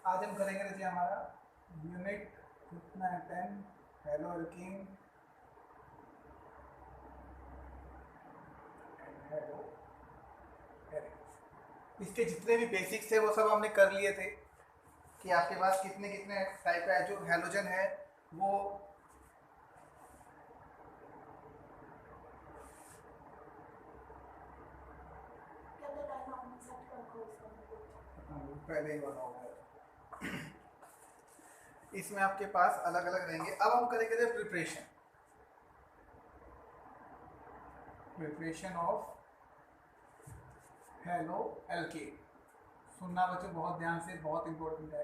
आज हम करेंगे जी हमारा यूनिट कितना है 10 हेलो एल्कीन हेलो एरिक्स। इसके जितने भी बेसिक्स थे वो सब हमने कर लिए थे कि आपके पास कितने कितने टाइप का जो हेलोजन है वो पहले ही बना हुआ है। इसमें आपके पास अलग अलग रहेंगे। अब हम करेंगे प्रिपरेशन ऑफ हेलो एल्केन। सुनना बच्चों बहुत ध्यान से, बहुत इंपॉर्टेंट है।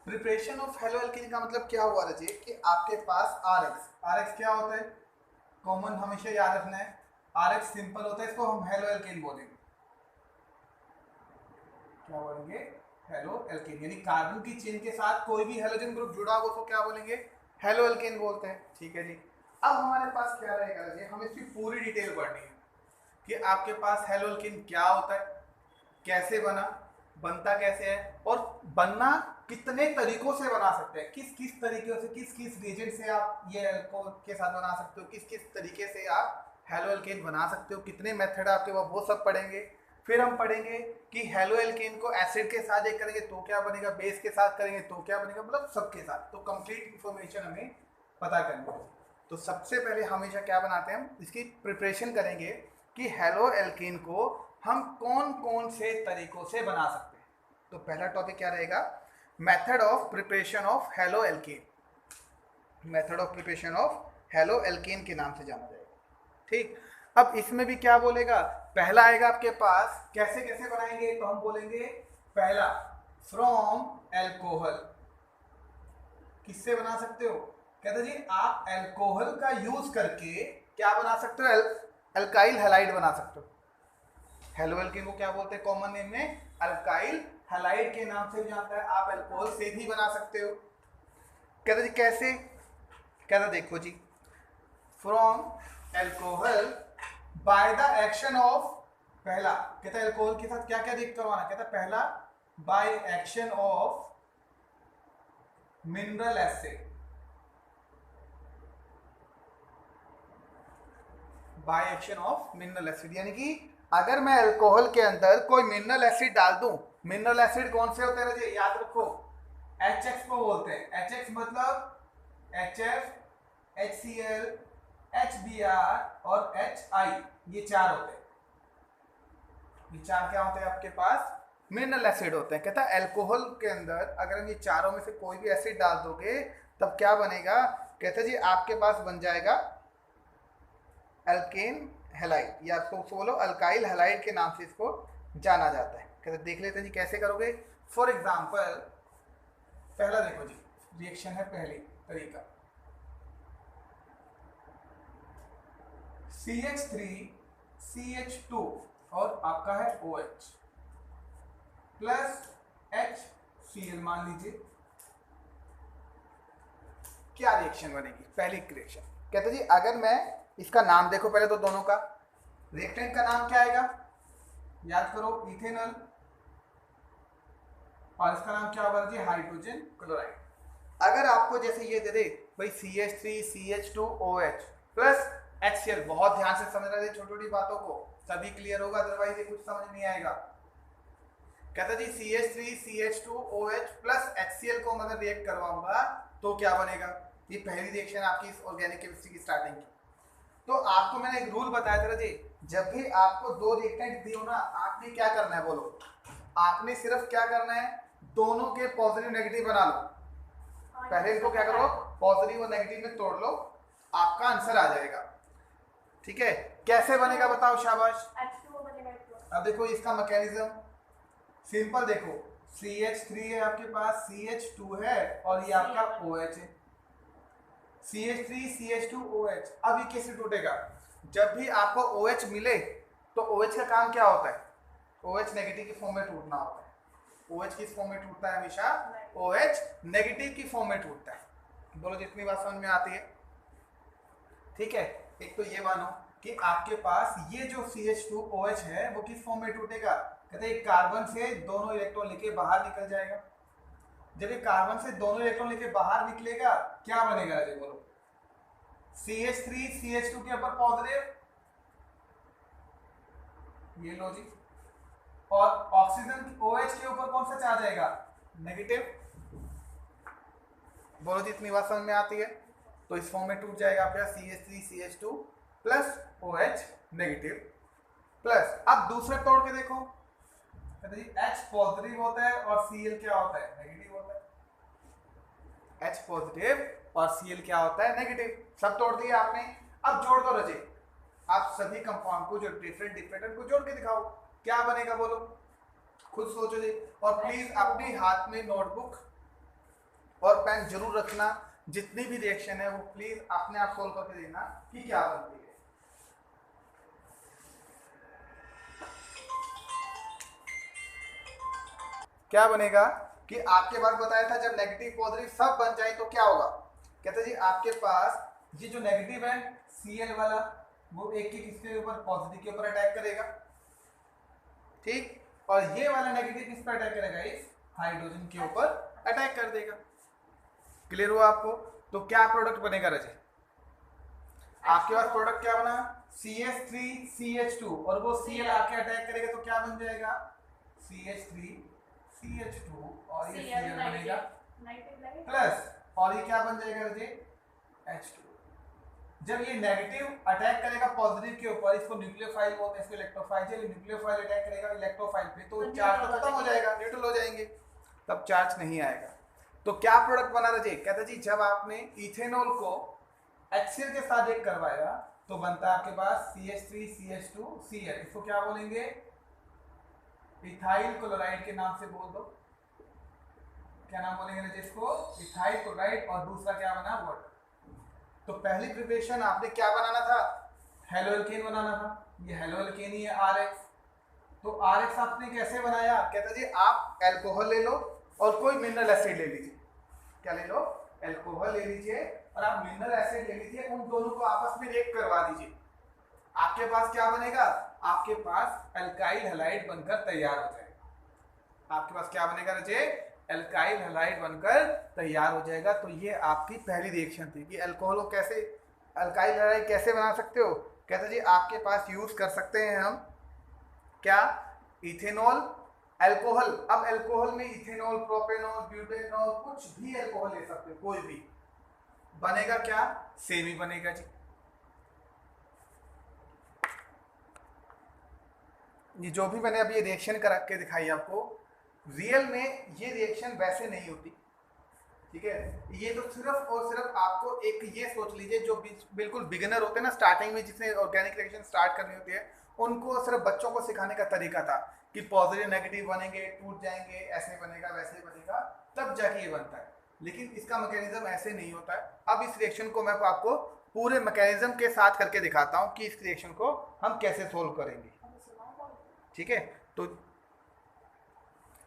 प्रिपरेशन ऑफ हेलो एल्केन का मतलब क्या हुआ रजे कि आपके पास आर एक्स क्या होता है, कॉमन हमेशा याद रखना है। आर एक्स सिंपल होता है, इसको हम हेलो एल्केन बोलेंगे। क्या बोलेंगे? Halo alkane. यानी कार्बन की चेन के साथ कोई भी हेलोजन ग्रुप जुड़ा हो उसको क्या बोलेंगे? हेलो एल्केन बोलते हैं। ठीक है जी। अब हमारे पास क्या रहेगा जी, हम इसकी पूरी डिटेल पढ़नी है कि आपके पास हेलो एल्केन क्या होता है, कैसे बना, बनता कैसे है, और बनना कितने तरीकों से बना सकते हैं, किस किस तरीके से, किस किस रिएजेंट से आप ये अल्कोहल के साथ बना सकते हो, किस किस तरीके से आप हेलो एल्केन बना सकते हो, कितने मेथड आपके पास, वो सब पढ़ेंगे। फिर हम पढ़ेंगे कि हेलो एल्केन को एसिड के साथ एक करेंगे तो क्या बनेगा, बेस के साथ करेंगे तो क्या बनेगा, मतलब सबके साथ। तो कंप्लीट इंफॉर्मेशन हमें पता करनी है। तो सबसे पहले हमेशा क्या बनाते हैं, हम इसकी प्रिपरेशन करेंगे कि हेलो एल्केन को हम कौन कौन से तरीकों से बना सकते हैं। तो पहला टॉपिक क्या रहेगा? Method of preparation of halo alkane. Method of preparation of halo alkane के नाम से जाना जाएगा। ठीक। अब इसमें भी क्या बोलेगा, पहला आएगा आपके पास कैसे कैसे बनाएंगे, तो हम बोलेंगे पहला फ्रॉम एल्कोहल। किससे बना सकते हो? कहते जी आप एल्कोहल का यूज करके क्या बना सकते हो, अल्काइल हैलाइड बना सकते हो। हेलो एल्केन को क्या बोलते हैं कॉमन नेम में? अल्काइल हैलाइड के नाम से भी जानता है। आप अल्कोहल से भी बना सकते हो। कहते जी कैसे? कहता देखो जी, from alcohol by the action of, पहला कहता है एल्कोहल के साथ क्या क्या देख करवाना, कहता पहला by action of mineral acid. By action of mineral acid, यानी कि अगर मैं अल्कोहल के अंदर कोई मिनरल एसिड डाल दूं, मिनरल एसिड कौन से होते हैं, याद रखो HX को बोलते हैं। HX मतलब HF, HCl, HBr और HI, ये चार होते हैं। ये चार क्या होते हैं आपके पास? मिनरल एसिड होते हैं। कहता है एल्कोहल के अंदर अगर हम ये चारों में से कोई भी एसिड डाल दोगे तब क्या बनेगा? कहते जी आपके पास बन जाएगा एल्केन हैलाइड, या आपको बोलो अल्काइल हैलाइड के नाम से इसको जाना जाता है। कहते देख लेते हैं जी कैसे करोगे। फॉर एग्जाम्पल पहला देखो जी, रिएक्शन है पहली तरीका, CH3CH2 और आपका है OH प्लस HCl मान लीजिए। क्या रिएक्शन बनेगी? पहली रिएक्शन कहते जी अगर मैं इसका नाम देखो पहले तो दोनों का, रिएक्टेंट का नाम क्या आएगा, याद करो इथेनॉल, और इसका नाम क्या होगा जी? Hydrogen chloride. अगर आपको जैसे ये दे दे भाई CH3CH2OH प्लस HCl, बहुत ध्यान से समझ रहे थे छोटी छोटी बातों को, तभी क्लियर होगा, अदरवाइज ये कुछ समझ नहीं आएगा। कहता जी CH3CH2OH प्लस HCl को मैं रिएक्ट करवाऊंगा तो क्या बनेगा? ये पहली रिएक्शन आपकी इस ऑर्गेनिक केमिस्ट्री की स्टार्टिंग की। तो आपको मैंने एक रूल बताया था जी, जब भी आपको दो रिएक्टेंट दी हो ना, आपने क्या करना है बोलो? आपने सिर्फ क्या करना है, दोनों के पॉजिटिव नेगेटिव बना लो। पहले इनको क्या करो, पॉजिटिव और नेगेटिव में तोड़ लो, आपका आंसर आ जाएगा। ठीक है, कैसे बनेगा बताओ, शाबाश। अब देखो इसका मैकेनिज्म सिंपल, देखो CH3 है आपके पास, CH2 है और ये आपका OH है। CH3CH2OH। अब ये कैसे टूटेगा? जब भी आपको OH मिले तो OH का काम क्या होता है? OH नेगेटिव की फॉर्म में टूटना होता है। OH किस फॉर्म में टूटता है? हमेशा OH नेगेटिव की फॉर्म में टूटता है। बोलो जितनी बात समझ में आती है। ठीक है, एक तो ये मानो कि आपके पास ये जो CH2OH है वो किस फॉर्म में टूटेगा? कहते हैं कार्बन से दोनों इलेक्ट्रॉन लेके बाहर निकल जाएगा। जब ये कार्बन से दोनों इलेक्ट्रॉन लेके बाहर निकलेगा क्या बनेगा राजे बोलो? CH3 CH2 के ऊपर पॉजिटिव, ये लो जी, और ऑक्सीजन OH के ऊपर कौन सा चार्ज आएगा? नेगेटिव। बोलो जी इतनी बात समझ में आती है? तो इस फॉर्म में टूट जाएगा आपका CH3 CH2 plus OH negative plus, अब दूसरा तोड़ के देखो, कहते जी H पॉजिटिव होता है और Cl क्या होता है? नेगेटिव होता है। H पॉजिटिव और Cl क्या होता है? नेगेटिव। सब तोड़ दिया आपने, अब जोड़ दो रजे, आप सभी कंपाउंड को जो डिफरेंट को जोड़ के दिखाओ, क्या बनेगा बोलो? खुद सोचो जी, और प्लीज अपने हाथ में नोटबुक और पेन जरूर रखना, जितनी भी रिएक्शन है वो प्लीज अपने आप सोल्व करके देखना कि क्या बनती है। क्या बनेगा कि आपके पास बताया था जब नेगेटिव पॉजिटिव सब बन जाए तो क्या होगा? कहते जी आपके पास ये जो नेगेटिव है Cl वाला वो एक के किसके ऊपर? पॉजिटिव के ऊपर अटैक करेगा, ठीक, और ये वाला नेगेटिव किस पर अटैक करेगा? इस हाइड्रोजन के ऊपर अटैक कर देगा। क्लियर हुआ आपको? तो क्या प्रोडक्ट बनेगा रजे? आपके पास प्रोडक्ट क्या बना? CH3 CH2 और वो Cl आके अटैक करेगा तो क्या बन जाएगा? CH3 CH2 और ये Cl बनेगा प्लस, और ये क्या बन जाएगा रजे? H2। जब ये नेगेटिव अटैक करेगा पॉजिटिव के ऊपर, इसको न्यूक्लियोफाइल बोलते हैं, इसको इलेक्ट्रोफाइल। जब न्यूक्लियोफाइल अटैक करेगा इलेक्ट्रोफाइल पे तो चार्ज तो खत्म हो जाएगा, न्यूट्रल हो जाएंगे, तब चार्ज नहीं आएगा। तो क्या प्रोडक्ट बना रजे? कहते जी जब आपने इथेनॉल को HCl के साथ एक करवाया तो बनता है आपके पास CH3 CH2 Cl, इसको क्या बोलेंगे? इथाइल क्लोराइड के नाम से बोल दो। क्या नाम बोलेंगे रजे इसको? Ethyl chloride. और दूसरा क्या बना? वाटर। तो पहली प्रिपरेशन आपने क्या बनाना था? हेलोएल्केन बनाना था। ये हेलोएल्केन ही है RH। तो RH आपने कैसे बनाया? कहता जी आप अल्कोहल ले लो और कोई मिनरल एसिड ले लीजिए। क्या ले लो? अल्कोहल ले लीजिए और आप मिनरल एसिड ले लीजिए, उन दोनों को आपस में रिएक्ट करवा दीजिए। आपके पास क्या बनेगा? आपके पास अल्काइल हैलाइड बनकर तैयार हो जाएगा। आपके पास क्या बनेगा रजे? अल्काइल हैलाइड बनकर तैयार हो जाएगा। तो ये आपकी पहली रिएक्शन थी कि अल्कोहल को कैसे, अल्काइल हैलाइड कैसे बना सकते हो? कहते जी आपके पास यूज कर सकते हैं हम क्या? Ethanol, alcohol. अब अल्कोहल में इथेनॉल, प्रोपेनॉल, ब्यूटेनॉल, कुछ भी अल्कोहल ले सकते हो, कोई भी बनेगा क्या? सेम ही बनेगा जी। ये जो भी मैंने अभी रिएक्शन करा के दिखाई आपको, रियल में ये रिएक्शन वैसे नहीं होती, ठीक है? ये तो सिर्फ और सिर्फ आपको एक ये सोच लीजिए, जो बिल्कुल बिगिनर होते हैं ना, स्टार्टिंग में जिसने ऑर्गेनिक रिएक्शन स्टार्ट करनी होती है, उनको सिर्फ बच्चों को सिखाने का तरीका था कि पॉजिटिव नेगेटिव बनेंगे, टूट जाएंगे, ऐसे बनेगा वैसे बनेगा, तब जाके ये बनता है। लेकिन इसका मैकेनिज्म ऐसे नहीं होता है। अब इस रिएक्शन को मैं आपको पूरे मैकेनिज्म के साथ करके दिखाता हूँ कि इस रिएक्शन को हम कैसे सोल्व करेंगे, ठीक है? तो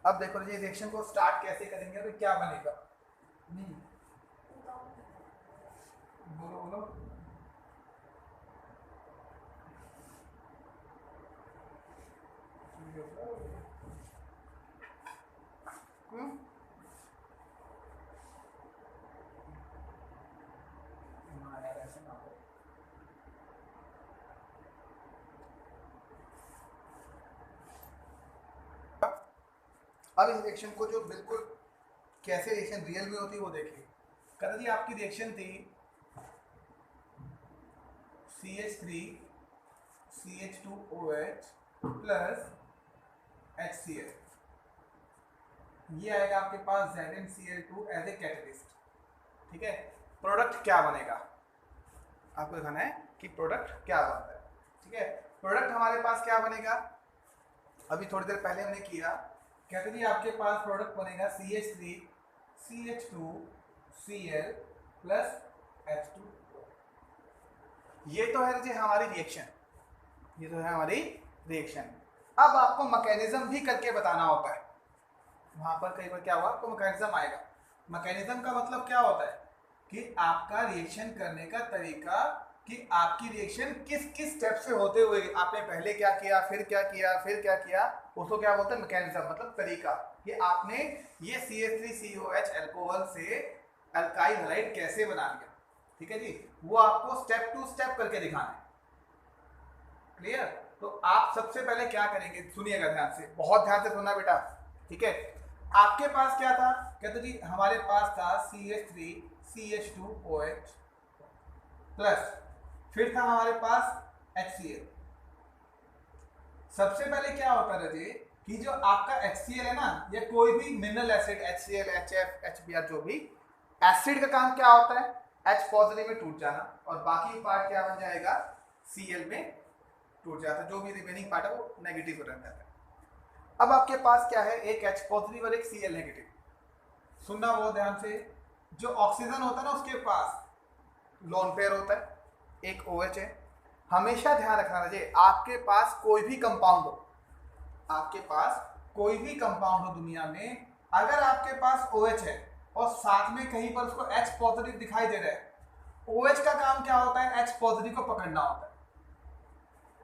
अब देखो ये रिएक्शन को स्टार्ट कैसे करेंगे तो क्या बनेगा। बोलो बोलो। अब इस रिएक्शन को जो बिल्कुल कैसे रिएक्शन रियल में होती है वो देखिए। कहता जी आपकी रिएक्शन थी CH3 CH2OH प्लस HCl, ये आएगा आपके पास ZnCl2 एज ए कैटलिस्ट, ठीक है? प्रोडक्ट क्या बनेगा आपको दिखाना है कि प्रोडक्ट क्या बनता है, ठीक है? प्रोडक्ट हमारे पास क्या बनेगा, अभी थोड़ी देर पहले हमने किया। कहते जी आपके पास प्रोडक्ट बनेगा CH3 CH2 Cl plus H2। ये तो है जी हमारी रिएक्शन, ये तो है हमारी रिएक्शन। अब आपको मैकेनिज्म भी करके बताना होता है। वहां पर कई बार क्या हुआ, आपको मैकेनिज्म आएगा। मैकेनिज्म का मतलब क्या होता है कि आपका रिएक्शन करने का तरीका, कि आपकी रिएक्शन किस किस स्टेप से होते हुए आपने पहले क्या किया, फिर क्या किया, फिर क्या किया, उसको क्या बोलते हैं मैकेनिज्म, मतलब तरीका कि आपने ये CH3COH अल्कोहल से अल्काइल हैलाइड कैसे बना लिया, ठीक है जी, वो आपको स्टेप टू स्टेप करके दिखाना है। क्लियर? तो आप सबसे पहले क्या करेंगे, सुनिएगा ध्यान से, बहुत ध्यान से सुनना बेटा, ठीक है। आपके पास क्या था, कहते जी हमारे पास था CH3CH2OH प्लस, फिर था हमारे पास HCl। सबसे पहले क्या होता है जी कि जो आपका HCl है ना, ये कोई भी mineral acid HCl, HF, HBr जो भी एसिड का काम क्या होता है, H पॉजिटिव में टूट जाना और बाकी पार्ट क्या बन जाएगा, Cl में टूट जाता है, जो भी रिमेनिंग पार्ट है वो नेगेटिव रह जाता है। अब आपके पास क्या है, एक H पॉजिटिव और एक Cl नेगेटिव। सुनना बहुत ध्यान से, जो ऑक्सीजन होता है ना उसके पास लोन पेयर होता है, एक OH है। हमेशा ध्यान रखना चाहिए, आपके पास कोई भी कंपाउंड हो, आपके पास कोई भी कंपाउंड हो दुनिया में, अगर आपके पास OH है और साथ में कहीं पर उसको H पॉजिटिव दिखाई दे रहा है, OH का काम क्या होता है, H पॉजिटिव को पकड़ना होता है।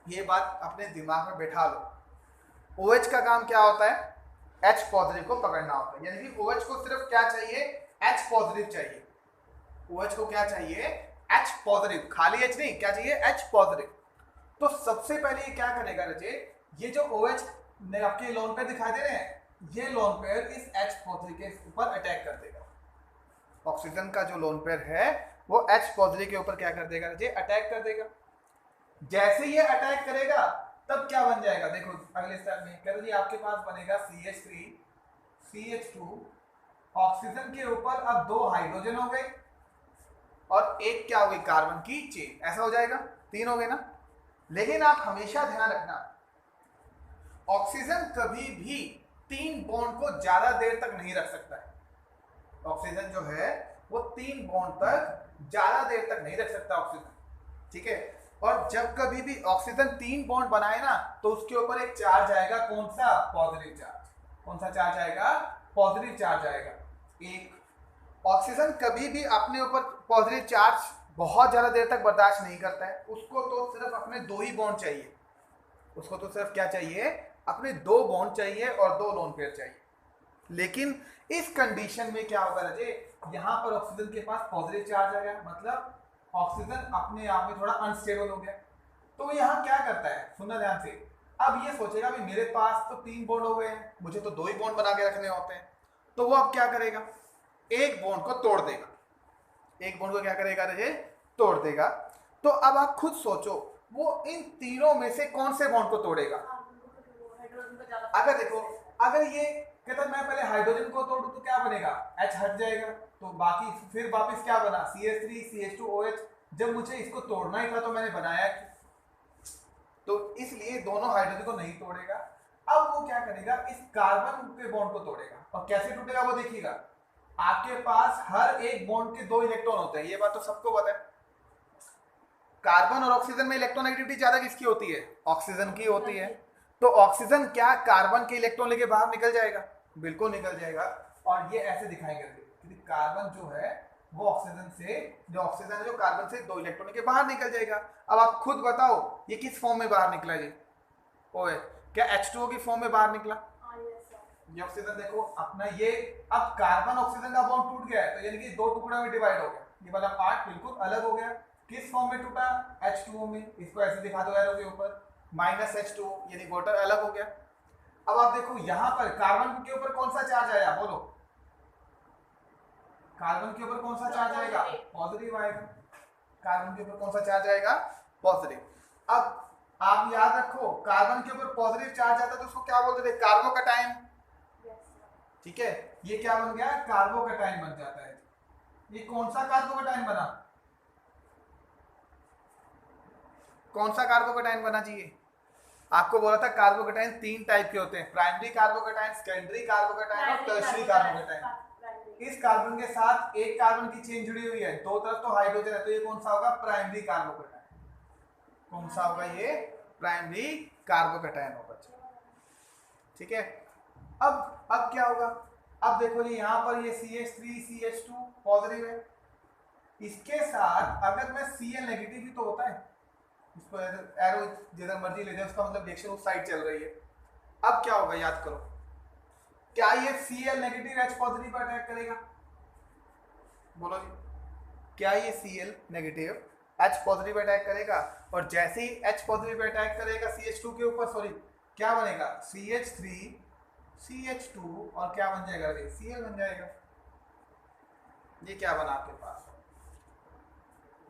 ये बात अपने दिमाग में बैठा लो, OH का काम क्या होता है, H पॉजिटिव को पकड़ना होता है। यानी कि OH को सिर्फ क्या चाहिए, H पॉजिटिव चाहिए। OH को क्या चाहिए, H पॉजिटिव, खाली H नहीं, क्या चाहिए, H पॉजिटिव। तो सबसे पहले ये क्या करेगा रजे, ये जो OH ने आपके लोन पेयर दिखाई दे रहे हैं, ये लोन पेयर इस H पॉजिटिव के ऊपर अटैक कर देगा। ऑक्सीजन का जो लोन पेयर है वो H पॉजिटिव के ऊपर क्या कर देगा रजे, अटैक कर देगा। जैसे ये अटैक करेगा तब क्या बन जाएगा, देखो अगले स्टेप में कह दीजिए आपके पास बनेगा CH3 CH2, ऑक्सीजन के ऊपर अब 2 हाइड्रोजन हो गए और एक क्या हो गई, कार्बन की चेन, ऐसा हो जाएगा, 3 हो गए ना। लेकिन आप हमेशा ध्यान रखना, ऑक्सीजन कभी भी 3 बॉन्ड को ज्यादा देर तक नहीं रख सकता है। ऑक्सीजन जो है वो 3 बॉन्ड तक ज्यादा देर तक नहीं रख सकता ऑक्सीजन, ठीक है। और जब कभी भी ऑक्सीजन 3 बॉन्ड बनाए ना तो उसके ऊपर एक चार्ज आएगा, कौन सा, पॉजिटिव चार्ज। कौन सा चार्ज आएगा, पॉजिटिव चार्ज आएगा। एक ऑक्सीजन कभी भी अपने ऊपर पॉजिटिव चार्ज बहुत ज्यादा देर तक बर्दाश्त नहीं करता है, उसको तो सिर्फ अपने 2 ही बॉन्ड चाहिए, उसको तो सिर्फ क्या चाहिए, अपने 2 बॉन्ड चाहिए और 2 लोन पेयर चाहिए। लेकिन इस कंडीशन में क्या होगा रजे, यहां पर ऑक्सीजन के पास पॉजिटिव चार्ज आ गया, मतलब ऑक्सीजन अपने आप में थोड़ा अनस्टेबल हो गया। तो यहाँ क्या करता है, सुनना ध्यान से, अब ये सोचेगा भी मेरे पास तो 3 बॉन्ड हो गए हैं, मुझे तो 2 ही बॉन्ड बना के रखने होते हैं। तो वो अब क्या करेगा, एक बॉन्ड को तोड़ देगा, एक बॉन्ड को क्या करेगा रजे, तोड़ देगा। तो अब आप खुद सोचो वो इन तीनों में से कौन से बॉन्ड को तोड़ेगा। अगर देखो, अगर ये कहता मैं पहले हाइड्रोजन को तोड़ूं तो क्या बनेगा, H हट जाएगा, तो बाकी फिर वापस क्या बना, CH3 CH2OH। जब मुझे इसको तोड़ना ही था तो मैंने बनाया क्यों, तो इसलिए दोनों हाइड्रोजन को नहीं तोड़ेगा। अब वो क्या करेगा, इस कार्बन के बॉन्ड को तोड़ेगा। और कैसे टूटेगा वो देखिएगा, आपके पास हर एक बॉन्ड के 2 इलेक्ट्रॉन होते हैं, ये बात तो सबको पता है। कार्बन और ऑक्सीजन में इलेक्ट्रोनेगेटिविटी ज्यादा किसकी होती है, ऑक्सीजन की होती है। तो ऑक्सीजन क्या कार्बन के इलेक्ट्रॉन लेके बाहर निकल जाएगा, बिल्कुल निकल जाएगा। और ये ऐसे दिखाएंगे कि कार्बन जो है वो ऑक्सीजन से, जो ऑक्सीजन है जो कार्बन से 2 इलेक्ट्रॉन लेके बाहर निकल जाएगा। अब आप खुद बताओ ये किस फॉर्म में बाहर निकला जी, ओए क्या H2O की फॉर्म में बाहर निकला। ये ऑक्सीजन देखो अपना, ये अब कार्बन ऑक्सीजन का बॉन्ड टूट गया है, तो यानी कि 2 टुकड़ा में डिवाइड हो गया, ये वाला पार्ट बिल्कुल अलग हो गया। किस फॉर्म में टूटा, H2O में। इसको ऐसे दिखा दो एरो के ऊपर, -H2O यानी वाटर अलग हो गया। अब आप देखो यहां पर कार्बन के ऊपर कौन सा चार्ज आया, बोलो, कार्बन के ऊपर कौन सा चार्ज आएगा, पॉजिटिव आएगा। कार्बन के ऊपर कौन सा चार्ज आएगा, पॉजिटिव। अब आप याद रखो, कार्बन के ऊपर पॉजिटिव चार्ज आता है तो उसको क्या बोलते थे, कार्बोकैटायन, ठीक है। ये क्या बन गया, कार्बोकैटायन बन जाता है। ये कौन सा कार्बोकैटायन बना, कौन सा कार्बोकैटायन बना जी, आपको बोला था कार्बोकैटायन 3 टाइप के होते हैं, प्राइमरी कार्बोकैटायन, सेकेंडरी कार्बोकैटायन और टर्शियरी कार्बोकैटायन। इस कार्बन के साथ एक कार्बन की चेन जुड़ी हुई है, 2 तरफ तो हाइड्रोजन है, तो ये कौन सा होगा, प्राइमरी कार्बोकैटायन। कौन सा होगा, ये प्राइमरी कार्बोकैटायन होगा, ठीक है। अब क्या होगा, अब देखो जी यहाँ पर ये CH3 CH2 पॉजिटिव है, इसके साथ अगर मैं Cl नेगेटिव भी तो होता है, इसको एरो जिधर मर्जी ले जाए, उसका मतलब रिएक्शन उस साइड चल रही है। अब क्या होगा, याद करो, क्या ये Cl नेगेटिव H पॉजिटिव पर अटैक करेगा? बोलो जी, क्या ये Cl negative H positive attack करेगा? और जैसे ही H पॉजिटिव अटैक करेगा CH2 के ऊपर, सॉरी क्या बनेगा? CH3 CH2 और क्या बन जाएगा? Cl बन जाएगा। ये क्या बना आपके पास?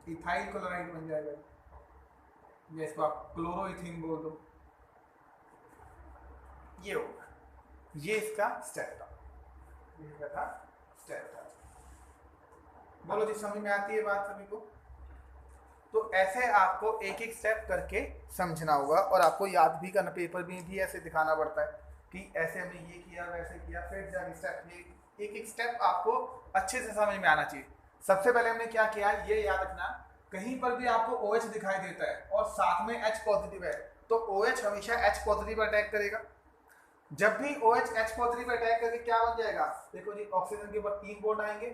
इथाइल क्लोराइड बन जाएगा। ये इसको आप क्लोरोइथीन बोल दो। ये होगा, ये इसका स्टेप था, ये इसका स्टेप था। बोलो जी, समझ में आती है बात सभी को? तो ऐसे आपको एक एक स्टेप करके समझना होगा और आपको याद भी करना, पेपर में भी ऐसे दिखाना पड़ता है कि ऐसे हमने ये किया वैसे किया, फिर जाके स्टेप, ये एक एक स्टेप आपको अच्छे से समझ में आना चाहिए। सबसे पहले हमने क्या किया, ये याद रखना, कहीं पर भी आपको OH दिखाई देता है और साथ में H पॉजिटिव है तो OH हमेशा H पॉजिटिव अटैक करेगा। जब भी OH H पॉजिटिव अटैक करके क्या बन जाएगा? देखो जी, ऑक्सीजन के ऊपर 3 बॉन्ड आएंगे,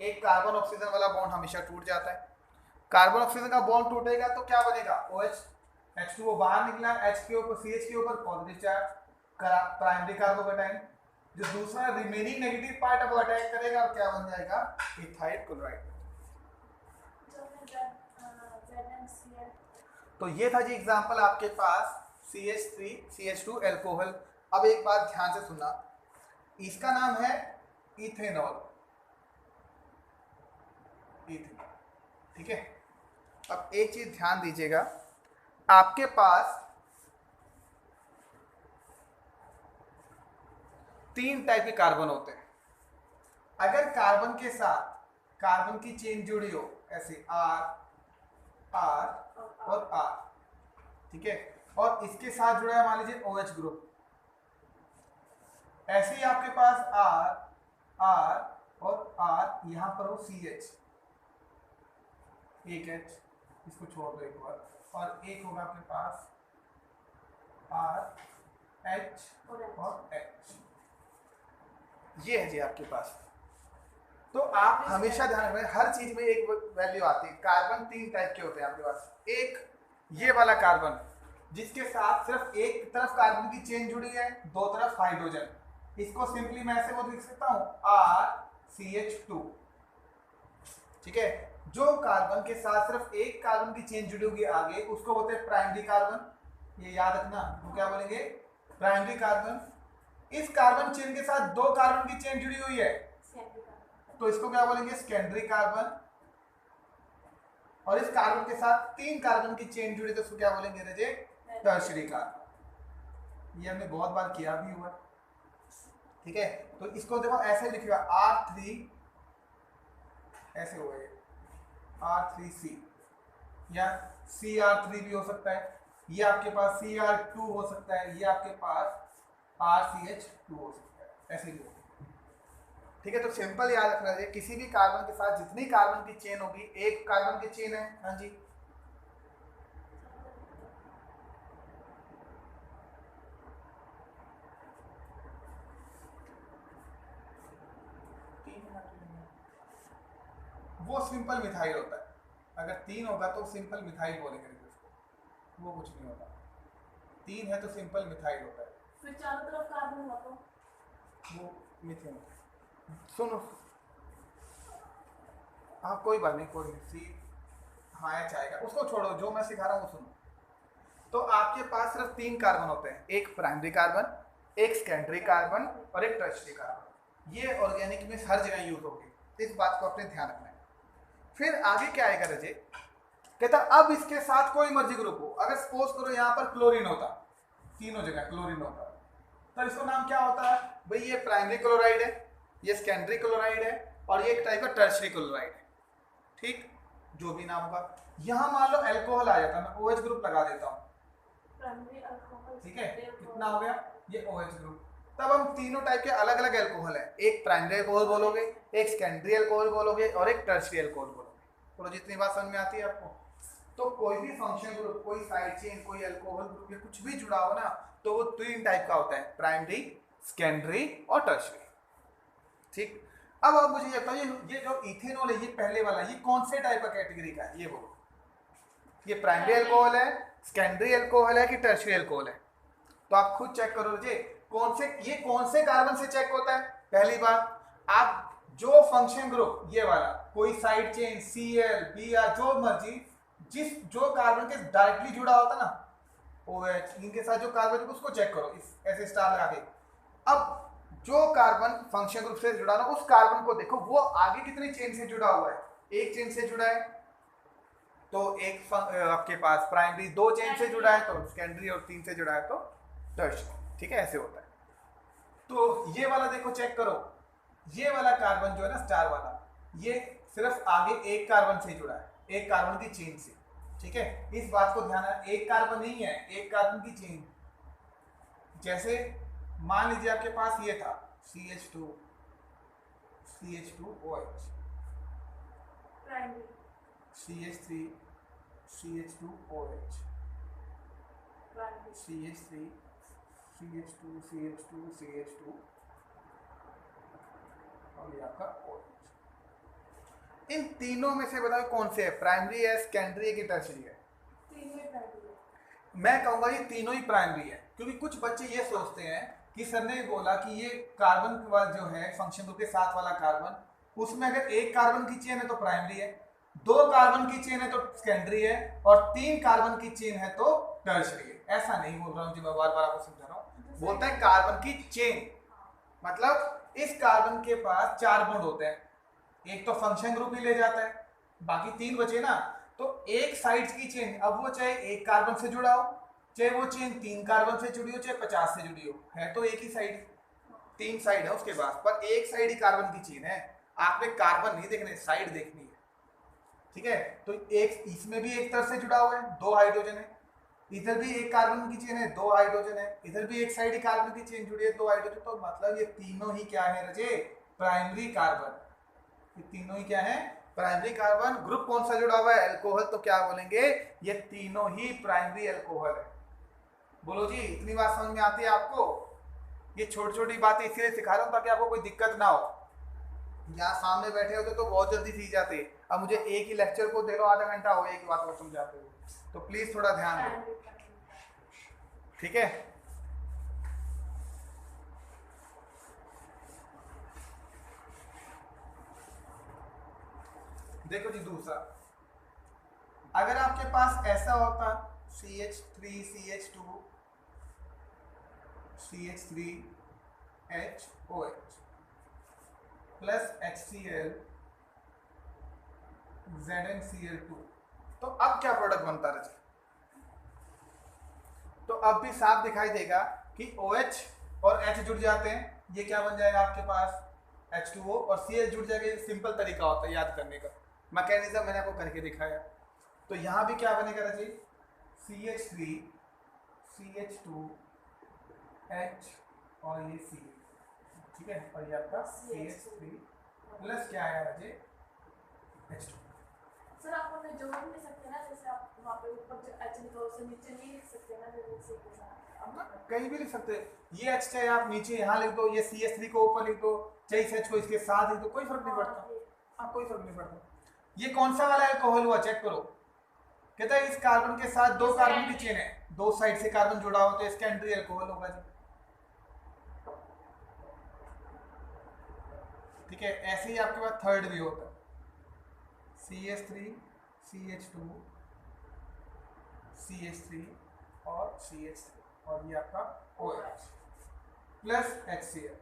एक कार्बन ऑक्सीजन वाला बॉन्ड हमेशा टूट जाता है। कार्बन ऑक्सीजन का बॉन्ड टूटेगा तो क्या बनेगा? OH H2O बाहर निकला, H के ऊपर CH के ऊपर पॉजिटिव चार्ज, प्राइमरी कार्बोकेटाइन, जो दूसरा रिमेनिंग नेगेटिव पार्ट अब अटैक करेगा और क्या बन जाएगा? Ethyl chloride. तो ये था जी एग्जांपल आपके पास CH3 CH2 एल्कोहल। अब एक बात ध्यान से सुनना, इसका नाम है इथेनॉल, ठीक है। अब एक चीज ध्यान दीजिएगा, आपके पास 3 टाइप के कार्बन होते हैं। अगर कार्बन के साथ कार्बन की चेन जुड़ी हो, ऐसे R R और R, ठीक है, और इसके साथ जुड़ा है मान लीजिए OH ग्रुप, ऐसे ही आपके पास R R और R, यहां पर हो CH, एक H, इसको छोड़ दो एक बार, और एक होगा आपके पास R H और H, ये है जी आपके पास। तो आप हमेशा ध्यान रखें, हर चीज में एक वैल्यू आती है। कार्बन 3 टाइप के होते हैं आपके पास। एक ये वाला कार्बन जिसके साथ सिर्फ एक तरफ कार्बन की चेन जुड़ी है, दो तरफ हाइड्रोजन, इसको सिंपली मैं ऐसे वो लिख सकता हूं RCH2, ठीक है। जो कार्बन के साथ सिर्फ एक कार्बन की चेन जुड़ी होगी आगे, उसको बोलते हैं प्राइमरी कार्बन। ये याद रखना, वो क्या बोलेंगे? Primary carbon. इस कार्बन चेन के साथ 2 कार्बन की चेन जुड़ी हुई है तो इसको क्या बोलेंगे? Secondary carbon. और इस कार्बन के साथ 3 कार्बन की चेन जुड़ी तो इसको क्या बोलेंगे? रजे टर्शियरी कार्बन। ये हमने बहुत बार किया भी हुआ, ठीक है। तो इसको देखो ऐसे लिखेगा R3, ऐसे होगा ये R3C, या CR3 भी हो सकता है, ये आपके पास CR2 हो सकता है, ये आपके पास RCH2 हो सकता है, ऐसे भी होगा, ठीक है। तो सिंपल याद रखना चाहिए, किसी भी कार्बन के साथ जितनी कार्बन की चेन होगी, एक कार्बन की चेन है, हाँ जी, वो सिंपल मिथाइल होता है। अगर 3 होगा तो सिंपल मिथाइल बोलेंगे उसको, वो कुछ नहीं होता। 3 है तो सिंपल मिथाइल होता है, फिर चारों तरफ कार्बन हुआ तो वो मिथेन। सुनो, हाँ कोई बात नहीं, कोई नहीं, सी हाँ H आएगा, उसको छोड़ो, जो मैं सिखा रहा हूँ वो सुनो। तो आपके पास सिर्फ 3 कार्बन होते हैं, एक प्राइमरी कार्बन, एक सेकेंडरी कार्बन और एक टर्शियरी कार्बन। ये ऑर्गेनिक में हर जगह यूज होगी, इस बात को अपने ध्यान रखना है। फिर आगे क्या आएगा रजे? कहता अब इसके साथ कोई मर्जी ग्रुप हो, अगर सपोज करो यहाँ पर क्लोरीन होता, तीनों जगह क्लोरीन होता, तो इसका नाम क्या होता है भाई? ये प्राइमरी क्लोराइड है, ये सेकेंडरी क्लोराइड है, और ये एक टाइप का टर्शियरी क्लोराइड है, ठीक, जो भी नाम होगा। यहाँ मान लो अल्कोहल आ जाता, मैं OH ग्रुप लगा देता हूँ, ठीक है, कितना हो गया? ये OH ग्रुप। तब हम तीनों टाइप के अलग अलग अल्कोहल है, एक प्राइमरी अल्कोहल बोलोगे, एक सेकेंडरी अल्कोहल बोलोगे और एक टर्शियरी अल्कोहल बोलोगे। तो जितनी बात समझ में आती है आपको? तो कोई भी फंक्शन ग्रुप, कोई साइड चेन, कोई अल्कोहल ग्रुप या कुछ भी जुड़ा हो ना, तो वो 3 टाइप का होता है, प्राइमरी, सेकेंडरी और टर्शियरी, ठीक। अब आप मुझे ये बताइए, ये जो इथेनॉल है, ये पहले वाला, ये कौन से टाइप का कैटेगरी का है? ये बोलो, ये प्राइमरी अल्कोहल है, सेकेंडरी अल्कोहल है कि टर्शियरी अल्कोहल है? तो आप खुद चेक करो जी, ये कौन से कार्बन से चेक होता है? पहली बात, आप जो फंक्शन ग्रुप ये वाला कोई साइड चेन Cl Br जो मर्जी जो कार्बन के डायरेक्टली जुड़ा होता ना OH इनके साथ जो कार्बन उसको चेक करो, इस ऐसे स्टार लगा के। अब जो कार्बन फंक्शन ग्रुप से जुड़ा ना उस कार्बन को देखो वो आगे कितनी चेन से जुड़ा हुआ है। एक चेन से जुड़ा है तो एक आपके पास प्राइमरी, दो चेन से जुड़ा है तो सेकेंडरी, और तीन से जुड़ा है तो टर्शियरी। ठीक है, ऐसे होता है। तो ये वाला देखो चेक करो, ये वाला कार्बन जो है ना स्टार वाला, ये सिर्फ आगे एक कार्बन से जुड़ा है, एक कार्बन की चेन से। ठीक है, इस बात को ध्यान रखना, एक कार्बन नहीं है, एक कार्बन की चेन। जैसे मान लीजिए आपके पास ये था CH2 OH, primary, CH3 CH2 OH, primary, CH3 CH2 CH2 CH2 और ये आपका OH। इन तीनों में से बताओ कौन से है, प्राइमरी है, सेकेंडरी है कि टर्शियरी है? तीनों ही प्राइमरी है। मैं कहूंगा ये तीनों ही प्राइमरी है, क्योंकि कुछ बच्चे ये सोचते हैं कि सर ने बोला कि ये कार्बन वाला जो है फंक्शन ग्रुप के साथ वाला कार्बन, उसमें अगर एक कार्बन की चेन है तो प्राइमरी है, दो कार्बन की चेन है तो सेकेंडरी है, और तीन कार्बन की चेन है तो टर्शियरी है। ऐसा नहीं बोल रहा हूँ जी, मैं बार बार आपको समझा रहा हूँ। बोलता है कार्बन की चेन, मतलब इस कार्बन के पास चार बॉन्ड होते हैं, एक तो फंक्शन ग्रुप ही ले जाता है, बाकी तीन बचे ना, तो एक साइड की चेन, अब वो चाहे एक कार्बन से जुड़ा हो, चाहे वो चेन तीन कार्बन से जुड़ी हो, चाहे 50 से जुड़ी हो, है तो एक ही साइड। तीन साइड है उसके पास, पर एक साइड ही कार्बन की चेन है। आपने कार्बन नहीं देखने, साइड देखनी है। ठीक है, तो एक इसमें भी एक तरफ से जुड़ा हुआ है, दो हाइड्रोजन है, इधर भी एक कार्बन की चेन है, दो हाइड्रोजन है, इधर भी एक साइड ही कार्बन की चेन जुड़ी है, दो हाइड्रोजन। तो मतलब ये तीनों ही क्या है रजे, प्राइमरी कार्बन। ये तीनों ही क्या है, प्राइमरी कार्बन। ग्रुप कौन सा जुड़ा हुआ है, अल्कोहल, तो क्या बोलेंगे, ये तीनों ही प्राइमरी अल्कोहल है। बोलो जी, इतनी बात समझ में आती है आपको? ये छोटी छोटी बातें इसलिए सिखा रहा हूँ ताकि आपको कोई दिक्कत ना हो। यहाँ सामने बैठे होते तो बहुत जल्दी सीख जाते, अब मुझे एक ही लेक्चर को दे लो, आधा घंटा हो एक बात को समझाते हुए, तो प्लीज थोड़ा ध्यान दो। ठीक है, देखो जी दूसरा, अगर आपके पास ऐसा होता CH3 CH2 CH3 HOH plus HCl ZnCl2, तो अब क्या प्रोडक्ट बनता है? तो अब भी साफ दिखाई देगा कि OH और H जुड़ जाते हैं, ये क्या बन जाएगा आपके पास H2O, और Cl जुड़ जाएगा। सिंपल तरीका होता है याद करने का, मैकेनिज्म मैंने आपको करके दिखाया। तो यहाँ भी क्या बनेगा रजी, CH3 CH2 H और ये Cl। ठीक है, और ये आपका CH3 प्लस क्या आया रजी, H2। सर आप उन्हें जोड़ नहीं सकते ना, जैसे आप वहाँ पे ऊपर जो H लिखा उसे नीचे नहीं लिख सकते ना, जैसे इसी के साथ अब कहीं भी लिख सकते हैं, ये H चाहे आप नीचे यहाँ लिख दो, ये CH3 को ऊपर लिख दो, चाहे इस H को इसके साथ लिख दो, कोई फर्क नहीं पड़ता। हाँ, कोई फर्क नहीं पड़ता। ये कौन सा वाला अल्कोहल हुआ, चेक करो। कहता है इस कार्बन के साथ दो कार्बन की चेन है, दो साइड से कार्बन जुड़ा हो तो इसका एंट्री अल्कोहल होगा जी। ठीक है, ऐसे ही आपके पास थर्ड भी होता है, CH3 CH2 CH3 और CH3, और ये आपका OH plus HCl,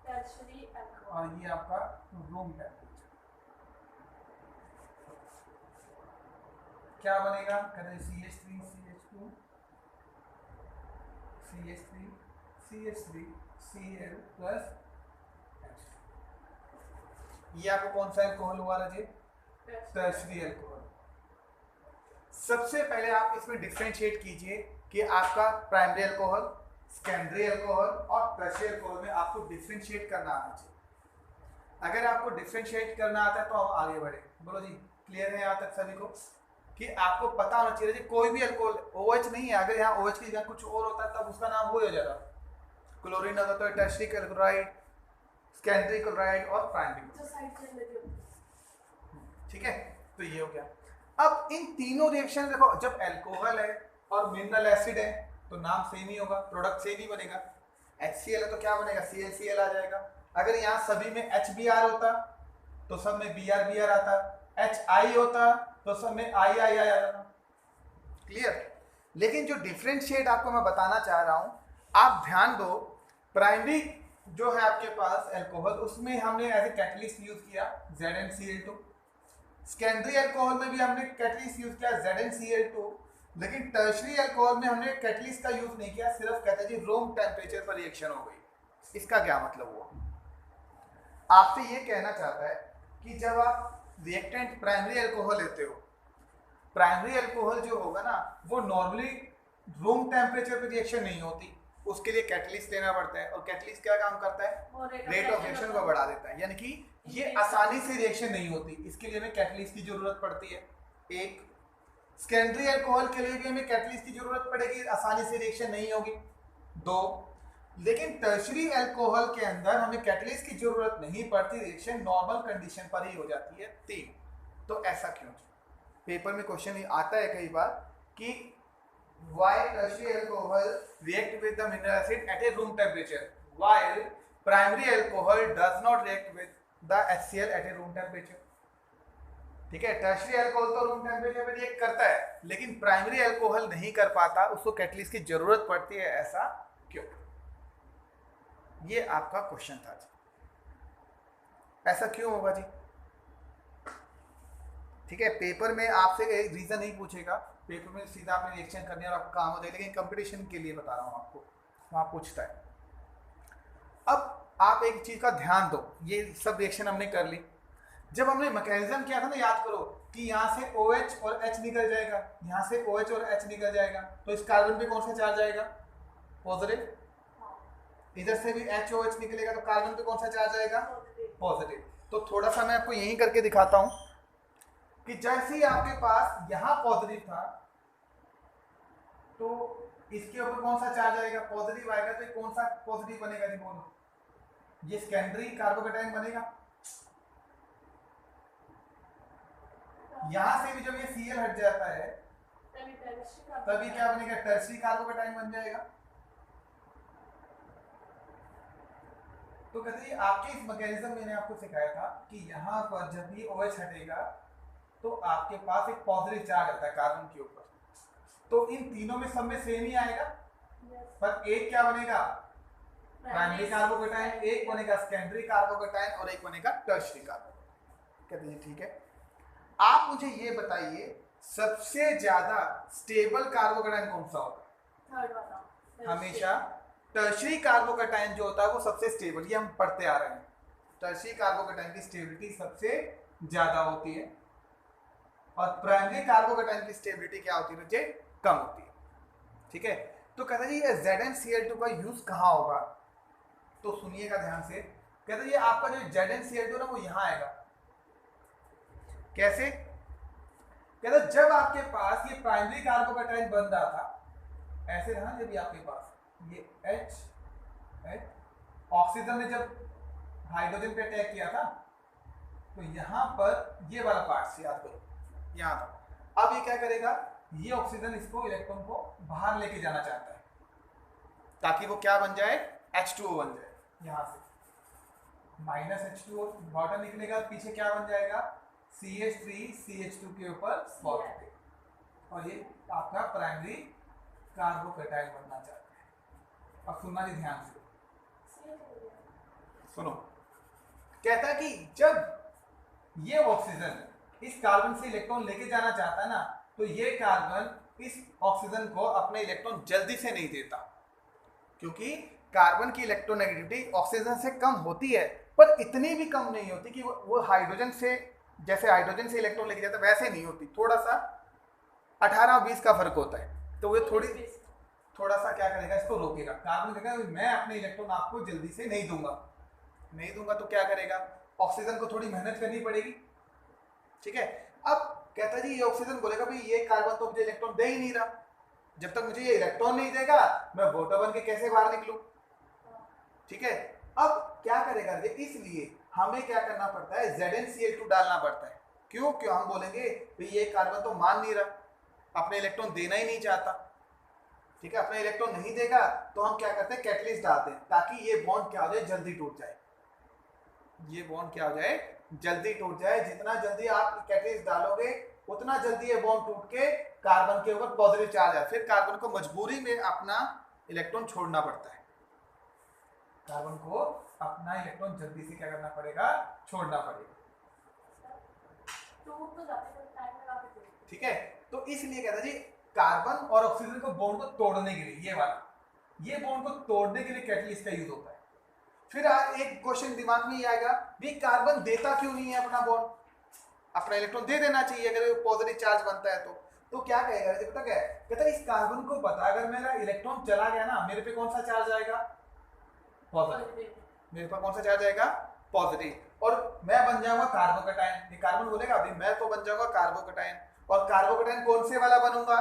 tertiary alcohol, और ये आपका रूम टेम्परेचर। क्या बनेगा, कहते हैं CH3 CH2 CH3 CH3 Cl plus H। ये आपको कौन सा अल्कोहल हुआ रजे, टर्शियरी अल्कोहल। सबसे पहले आप इसमें डिफरेंशिएट कीजिए कि आपका प्राइमरी अल्कोहल, सेकेंडरी अल्कोहल और टर्शियरी अल्कोहल में आपको डिफरेंशिएट करना आना चाहिए। अगर आपको डिफरेंशिएट करना आता है तो हम आगे बढ़े। बोलो जी, क्लियर है यहाँ तक सभी को कि आपको पता होना चाहिए कि कोई भी अल्कोहल OH नहीं है, अगर यहाँ OH की जगह कुछ और होता है तब उसका नाम वो हो जाता, क्लोरीन होता तो टर्शियरी क्लोराइड, सेकेंडरी क्लोराइड और प्राइमरी। जो साइड चेन लगी होती। ठीक है, तो ये हो गया। अब इन तीनों रिएक्शन देखो, जब अल्कोहल है और मिनरल एसिड है तो नाम सेम ही होगा, प्रोडक्ट सेम ही बनेगा। HCl है तो क्या बनेगा, ClCl आ जाएगा। अगर यहाँ सभी में HBr होता तो सब में Br आता, HI होता तो सब में II आ जाता। क्लियर। लेकिन जो डिफरेंशिएट आपको मैं बताना चाह रहा हूं, आप ध्यान दो, प्राइमरी जो है आपके पास अल्कोहल, उसमें हमने एज ए कैटलिस्ट यूज किया ZnCl2। सेकेंडरी अल्कोहल में भी हमने कैटलिस्ट यूज किया ZnCl2। लेकिन टर्शरी अल्कोहल में हमने कैटलिस्ट का यूज नहीं किया, सिर्फ कहते हैं जी रूम टेम्परेचर पर रिएक्शन हो गई। इसका क्या मतलब हुआ? आपसे ये कहना चाहता है कि जब आप रिएक्टेंट प्राइमरी अल्कोहल लेते हो, प्राइमरी अल्कोहल जो होगा ना वो नॉर्मली रूम टेम्परेचर पर रिएक्शन नहीं होती, उसके लिए कैटलिस्ट लेना पड़ता है। और कैटलिस्ट क्या काम करता है, रेट ऑफ रिएक्शन को बढ़ा देता है, यानी कि ये आसानी से रिएक्शन नहीं होती, इसके लिए हमें कैटलिस्ट की जरूरत पड़ती है। एक सेकेंडरी अल्कोहल के लिए भी हमें कैटलिस्ट की जरूरत पड़ेगी, आसानी से रिएक्शन नहीं होगी। दो, लेकिन टर्शरी अल्कोहल के अंदर हमें कैटलिस्ट की जरूरत नहीं पड़ती, रिएक्शन नॉर्मल कंडीशन पर ही हो जाती है। तीन, तो ऐसा क्यों? पेपर में क्वेश्चन आता है कई बार कि why tertiary alcohol react with the mineral acid at a room temperature while primary alcohol does not react with the HCl at a room temperature। ठीक है, टर्शरी अल्कोहल तो रूम टेम्परेचर पे react करता है, लेकिन प्राइमरी अल्कोहल नहीं कर पाता, उसको कैटलिस्ट की जरूरत पड़ती है, ऐसा क्यों? ये आपका क्वेश्चन था जी, ऐसा क्यों होगा जी? ठीक है, पेपर में आपसे एक रीजन नहीं पूछेगा, पेपर में सीधा आपने रिएक्शन करने और आपका काम हो जाएगा, लेकिन कंपटीशन के लिए बता रहा हूँ आपको, वहाँ पूछता है। अब आप एक चीज का ध्यान दो, ये सब रिएक्शन हमने कर ली, जब हमने मैकेनिज्म किया था ना, याद करो कि यहाँ से OH और H निकल जाएगा, यहाँ से OH और H निकल जाएगा, तो इस कार्बन पे कौन सा चार्ज आएगा, पॉजिटिव। इधर से भी HOH निकलेगा तो कार्बन पे कौन सा चार्ज आएगा, पॉजिटिव। तो थोड़ा सा मैं आपको यही करके दिखाता हूँ कि जैसे ही आपके पास यहाँ पॉजिटिव था तो इसके ऊपर कौन सा चार्ज आएगा, पॉजिटिव आएगा, तो कौन सा पॉजिटिव बनेगा जी, बोलो? ये सेकेंडरी कार्बोकेटाइन बनेगा। यहां से भी जब ये Cl हट जाता है तभी क्या बनेगा, टर्शरी कार्बोकेटाइन बन जाएगा। तो कहते हैं आपके इस मैकेनिज्म में मैंने आपको सिखाया था कि यहाँ पर जब भी OH हटेगा तो आपके पास एक पॉजिटिव चार्ज आता है कार्बन के ऊपर, तो इन तीनों में सब में सेम ही आएगा, पर एक क्या बनेगा, प्राइमरी कार्बोकेटाइन, एक बनेगा सेकेंडरी कार्बोकेटाइन और एक बनेगा टर्शरी कार्बोकेटाइन। कहते हैं ठीक है, आप मुझे ये बताइए सबसे ज्यादा स्टेबल कार्बोकेटाइन कौन सा होता है? हमेशा टर्शरी कार्बोकेटाइन जो होता है वो सबसे स्टेबल, ये हम पढ़ते आ रहे हैं, टर्शरी कार्बोकेटाइन की स्टेबिलिटी सबसे ज्यादा होती है और प्राइमरी कार्बोकेटाइन की स्टेबिलिटी क्या होती है बच्चे, कम होती है। ठीक है, तो कहते हैं ये ZnCl2 का यूज कहाँ होगा, तो सुनिएगा ध्यान से। कहते हैं आपका जो ZnCl2 ना वो यहाँ आएगा। कैसे? कहते जब आपके पास ये प्राइमरी कार्बोकेटाइन बन रहा था, ऐसे था ना, जब आपके पास ये H ऑक्सीजन ने जब हाइड्रोजन पे अटैक किया था तो यहाँ पर ये वाला पार्ट से याद करो, यहाँ था। अब ये क्या करेगा, ये ऑक्सीजन इसको इलेक्ट्रॉन को बाहर लेके जाना चाहता है ताकि वो क्या बन जाए, H2O बन जाए। यहाँ से माइनस H2O वाटर निकलेगा, पीछे क्या बन जाएगा, CH3CH2 के ऊपर पॉजिटिव, और ये आपका प्राइमरी कार्बोकेटाइन बनना चाहता है। अब सुनना जी ध्यान से, सुनो। कहता है कि जब ये ऑक्सीजन इस कार्बन से इलेक्ट्रॉन लेके जाना चाहता है ना, तो ये कार्बन इस ऑक्सीजन को अपने इलेक्ट्रॉन जल्दी से नहीं देता, क्योंकि कार्बन की इलेक्ट्रोनेगेटिविटी ऑक्सीजन से कम होती है, पर इतनी भी कम नहीं होती कि वो हाइड्रोजन से, जैसे हाइड्रोजन से इलेक्ट्रॉन लेके जाता है वैसे नहीं होती, थोड़ा सा 18 और 20 का फर्क होता है। तो ये थोड़ा सा क्या करेगा, इसको रोकेगा। कार्बन कहेगा मैं अपने इलेक्ट्रॉन आपको जल्दी से नहीं दूंगा, तो क्या करेगा, ऑक्सीजन को थोड़ी मेहनत करनी पड़ेगी। ठीक है, अब कहता है जी ये ऑक्सीजन बोलेगा भाई ये कार्बन तो मुझे इलेक्ट्रॉन दे ही नहीं रहा, जब तक मुझे ये इलेक्ट्रॉन नहीं देगा मैं वोटर बन के कैसे बाहर निकलूं। ठीक है, अब क्या करेगा, इसलिए हमें क्या करना पड़ता है, ZnCl2 डालना पड़ता है। क्यों? हम बोलेंगे भाई ये कार्बन तो मान नहीं रहा, अपने इलेक्ट्रॉन देना ही नहीं चाहता, ठीक है, अपना इलेक्ट्रॉन नहीं देगा तो हम क्या करते हैं, कैटलिस्ट डालते हैं ताकि ये बॉन्ड क्या हो जाए, जल्दी टूट जाए। ये बॉन्ड क्या हो जाए, जल्दी टूट जाए। जितना जल्दी आप कैटलिस्ट डालोगे उतना जल्दी ये बॉन्ड टूट के कार्बन के ऊपर पॉजिटिव चार्ज आए, फिर कार्बन को मजबूरी में अपना इलेक्ट्रॉन छोड़ना पड़ता है। कार्बन को अपना इलेक्ट्रॉन जल्दी से क्या करना पड़ेगा, छोड़ना पड़ेगा। टूट तो जाते हैं, टाइम लगा के टूट। ठीक है, तो इसलिए कहता है जी कार्बन और ऑक्सीजन को बॉन्ड को तोड़ने के लिए ये बॉन्ड को तोड़ने के लिए कैटलिस्ट का यूज होता है। फिर एक क्वेश्चन दिमाग में ये आएगा, भी कार्बन देता क्यों नहीं है अपना बॉन्ड, अपना इलेक्ट्रॉन दे देना चाहिए अगर पॉजिटिव चार्ज बनता है तो क्या कहेगा, पता क्या है, कहता है इस कार्बन को पता अगर मेरा इलेक्ट्रॉन चला गया ना, मेरे पे कौन सा चार्ज आएगा, पॉजिटिव। मेरे पास कौन सा चार्ज आएगा, पॉजिटिव, और मैं बन जाऊंगा कार्बोकैटायन। ये कार्बन बोलेगा अभी मैं तो बन जाऊंगा कार्बोकैटायन, और कार्बोकैटायन कौन से वाला बनूंगा,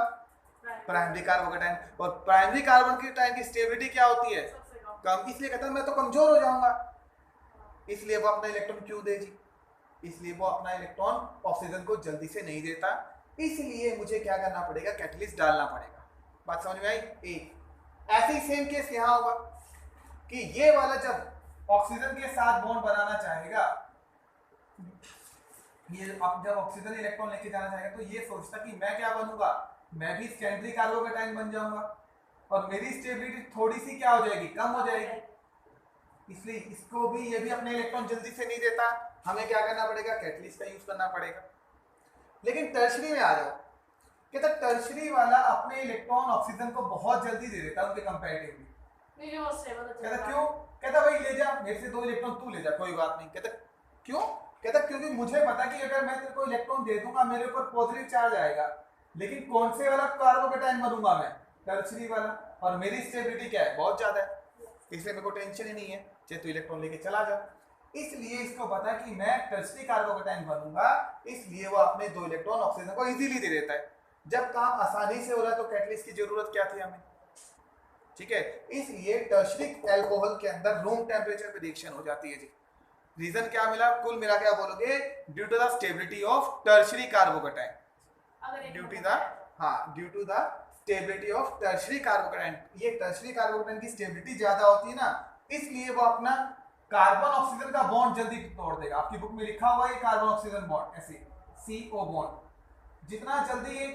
प्राइमरी कार्बोकैटायन। और प्राइमरी कार्बोकैटायन की स्टेबिलिटी क्या होती है, कम, इसलिए कहता है मैं तो कमजोर हो जाऊंगा। इसलिए वो अपना इलेक्ट्रॉन क्यों दे जी, इसलिए वो अपना इलेक्ट्रॉन ऑक्सीजन को जल्दी से नहीं देता, इसलिए मुझे क्या करना पड़ेगा, कैटलिस्ट डालना पड़ेगा। बात समझ में आई। एक ऐसे ही सेम केस यहाँ होगा कि ये वाला जब ऑक्सीजन के साथ बॉन्ड बनाना चाहेगा, ये अब जब ऑक्सीजन इलेक्ट्रॉन लेके जाना चाहेगा तो ये सोचता कि मैं क्या बनूंगा, मैं भी सेकेंडरी कार्बोकैटायन बन जाऊंगा और मेरी स्टेबिलिटी थोड़ी सी क्या हो जाएगी, कम हो जाएगी। इसलिए इसको भी, ये भी अपने इलेक्ट्रॉन जल्दी से नहीं देता, हमें क्या करना पड़ेगा, कैटलिस्ट का यूज करना पड़ेगा। लेकिन टर्शरी में आ जाओ, कहता टर्शरी वाला अपने इलेक्ट्रॉन ऑक्सीजन को बहुत जल्दी दे देता है उनके कंपैरेटिवली। कहता क्यों, कहता भाई ले जा, मेरे से 2 इलेक्ट्रॉन तू ले जा, कोई बात नहीं। कहता क्यों, कहता क्योंकि मुझे पता कि अगर मैं तेरे को इलेक्ट्रॉन दे दूंगा मेरे ऊपर पॉजिटिव चार्ज आएगा, लेकिन कौन से वाला कार्बोकैटायन बनूंगा मैं, टर्शरी वाला, और मेरी स्टेबिलिटी क्या है, बहुत ज्यादा है, इसलिए मेरे को टेंशन ही नहीं है, चाहे तू इलेक्ट्रॉन लेके चला जा। इसलिए इसको पता कि मैं टर्शरी कार्बोकैटायन बनूंगा, इसलिए वो अपने 2 इलेक्ट्रॉन ऑक्सीजन को इजीली दे देता है। जब काम आसानी से हो रहा है तो कैटलिस्ट की जरूरत क्या थी हमें, ठीक है। इसलिए टर्शरी अल्कोहल के अंदर रूम टेम्परेचर पे रिएक्शन हो जाती है जी। रीजन क्या मिला, कुल मिला क्या बोलोगे, due to the stability of tertiary carbocation, due to the stability of tertiary carbocation. ये टर्शरी कार्बोकैटायन की स्टेबिलिटी ज्यादा होती है ना, इसलिए वो अपना कार्बन ऑक्सीजन का बॉन्ड जल्दी तोड़ देगा। आपकी बुक में लिखा हुआ है कार्बन ऑक्सीजन बॉन्ड, ऐसे CO बॉन्ड, जितना जल्दी ये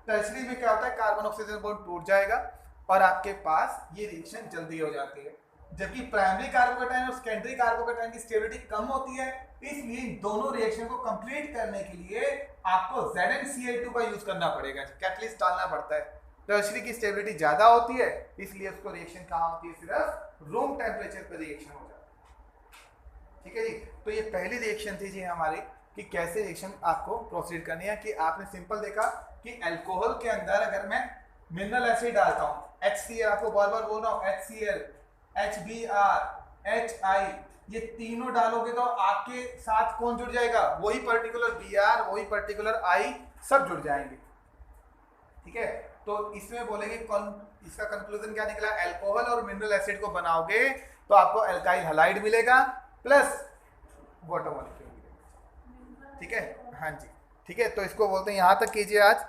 टर्शरी में क्या होता है, कार्बन ऑक्सीजन बॉन्ड टूट जाएगा और आपके पास ये रिएक्शन जल्दी हो जाती है। जबकि प्राइमरी कार्बोकैटायन और सेकेंडरी कार्बोकैटायन की स्टेबिलिटी कम होती है, इसलिए इन दोनों रिएक्शन को कंप्लीट करने के लिए आपको ZnCl2 का यूज करना पड़ेगा, कैटलिस्ट डालना पड़ता है। टर्शरी की स्टेबिलिटी ज्यादा होती है, इसलिए उसको रिएक्शन कहाँ होती है, सिर्फ रूम टेम्परेचर पर रिएक्शन हो जाता है। ठीक है जी, तो ये पहली रिएक्शन थी जी हमारी कि कैसे रिएक्शन आपको प्रोसीड करनी है। कि आपने सिंपल देखा कि अल्कोहल के अंदर अगर मैं मिनरल एसिड डालता हूँ, HCl, आपको बार बार बोल रहा हूँ, HCl, HBr, HI, ये तीनों डालोगे तो आपके साथ कौन जुड़ जाएगा, वही पर्टिकुलर Br, वही पर्टिकुलर I, सब जुड़ जाएंगे। ठीक है, तो इसमें बोलेंगे इसका कंक्लूजन क्या निकला, अल्कोहल और मिनरल एसिड को बनाओगे तो आपको अल्काइल हैलाइड मिलेगा प्लस वाटर मॉलिक्यूल मिलेगा। ठीक है, हाँ जी, ठीक है, तो इसको बोलते हैं, यहाँ तक कीजिए आज।